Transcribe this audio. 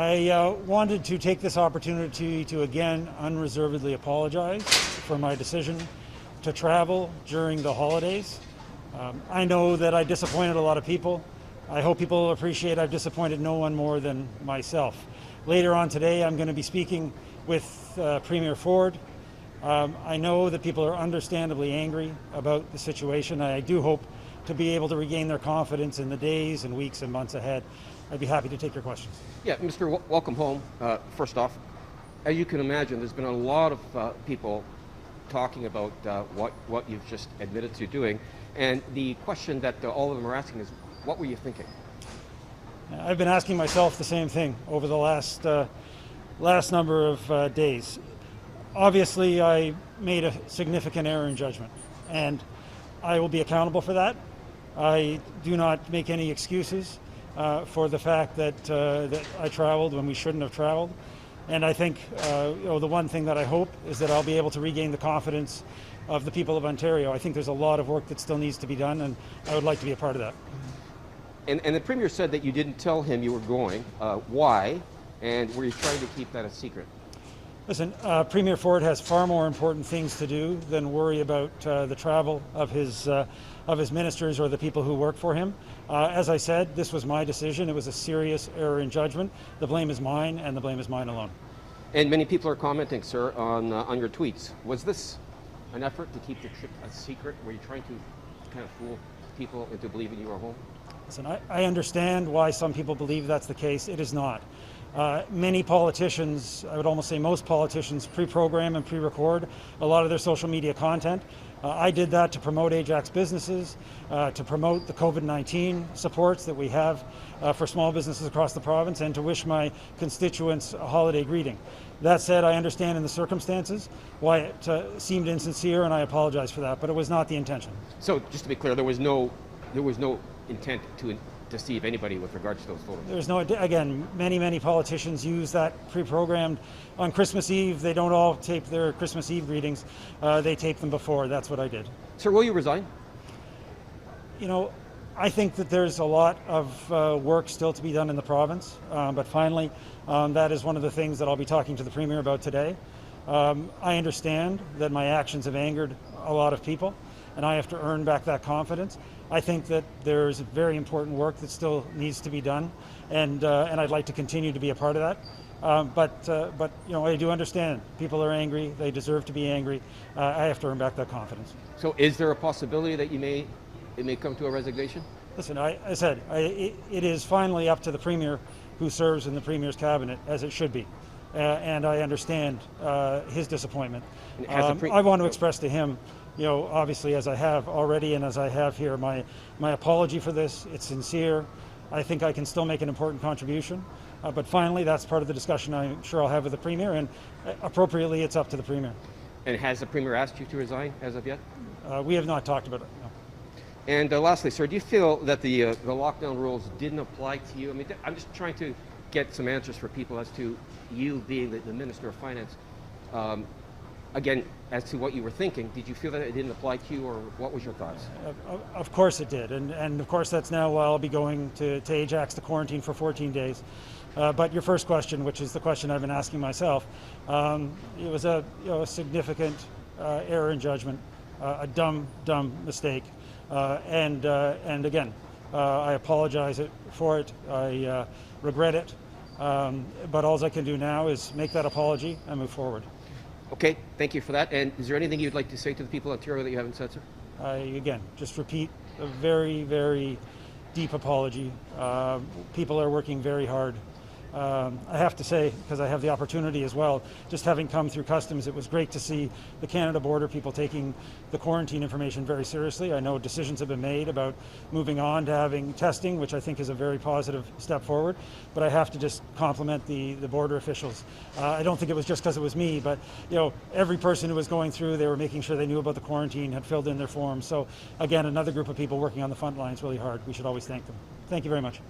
I wanted to take this opportunity to again unreservedly apologize for my decision to travel during the holidays. I know that I disappointed a lot of people. I hope people appreciate I've disappointed no one more than myself. Later on today, I'm going to be speaking with Premier Ford. I know that people are understandably angry about the situation. I do hope to be able to regain their confidence in the days and weeks and months ahead. I'd be happy to take your questions. Yeah, Mr. Welcome home. First off, as you can imagine, there's been a lot of people talking about what you've just admitted to doing. And the question that all of them are asking is, what were you thinking? I've been asking myself the same thing over the last number of days. Obviously, I made a significant error in judgment, and I will be accountable for that. I do not make any excuses for the fact that I traveled when we shouldn't have traveled. And I think the one thing that I hope is that I'll be able to regain the confidence of the people of Ontario. I think there's a lot of work that still needs to be done, and I would like to be a part of that. And the Premier said that you didn't tell him you were going. Why? And were you trying to keep that a secret? Listen, Premier Ford has far more important things to do than worry about the travel of his ministers or the people who work for him. As I said, this was my decision. It was a serious error in judgment. The blame is mine, and the blame is mine alone. And many people are commenting, sir, on your tweets. Was this an effort to keep the trip a secret? Were you trying to kind of fool people into believing you were home? Listen, I understand why some people believe that's the case. It is not. Many politicians, I would almost say most politicians, pre-program and pre-record a lot of their social media content. I did that to promote Ajax businesses, to promote the COVID-19 supports that we have for small businesses across the province, and to wish my constituents a holiday greeting. That said, I understand in the circumstances why it seemed insincere, and I apologize for that, but it was not the intention. So just to be clear, there was no intent to deceive anybody with regards to those photos? There's no, again, many politicians use that pre-programmed on Christmas Eve. They don't all tape their Christmas Eve greetings. They tape them before. That's what I did. Sir, will you resign? You know, I think that there's a lot of work still to be done in the province, but finally, that is one of the things that I'll be talking to the Premier about today. I understand that my actions have angered a lot of people, and I have to earn back that confidence. I think that there's very important work that still needs to be done, and I'd like to continue to be a part of that. But you know, I do understand people are angry. They deserve to be angry. I have to earn back that confidence. So, is there a possibility that it may come to a resignation? Listen, I said it is finally up to the Premier, who serves in the Premier's cabinet, as it should be. And I understand his disappointment. I want to express to him, you know, obviously, as I have already and as I have here, my apology for this. It's sincere. I think I can still make an important contribution. But finally, that's part of the discussion I'm sure I'll have with the Premier, and appropriately, it's up to the Premier. And has the Premier asked you to resign as of yet? We have not talked about it, no. And lastly, sir, do you feel that the lockdown rules didn't apply to you? I mean, I'm just trying to get some answers for people as to you being the Minister of Finance. Again, as to what you were thinking, did you feel that it didn't apply to you, or what was your thoughts? Of course it did, and of course that's now why I'll be going to Ajax to quarantine for 14 days. But your first question, which is the question I've been asking myself, it was a significant error in judgment, a dumb mistake, and again, I apologize for it. I regret it, but all I can do now is make that apology and move forward. Okay, thank you for that. And is there anything you'd like to say to the people of Ontario that you haven't said, sir? Again, just repeat a very deep apology. People are working very hard. I have to say, because I have the opportunity as well, just having come through customs, it was great to see the Canada border people taking the quarantine information very seriously. I know decisions have been made about moving on to having testing, which I think is a very positive step forward, but I have to just compliment the border officials. I don't think it was just because it was me, but you know, every person who was going through, they were making sure they knew about the quarantine, had filled in their forms. So again, another group of people working on the front lines really hard. We should always thank them. Thank you very much.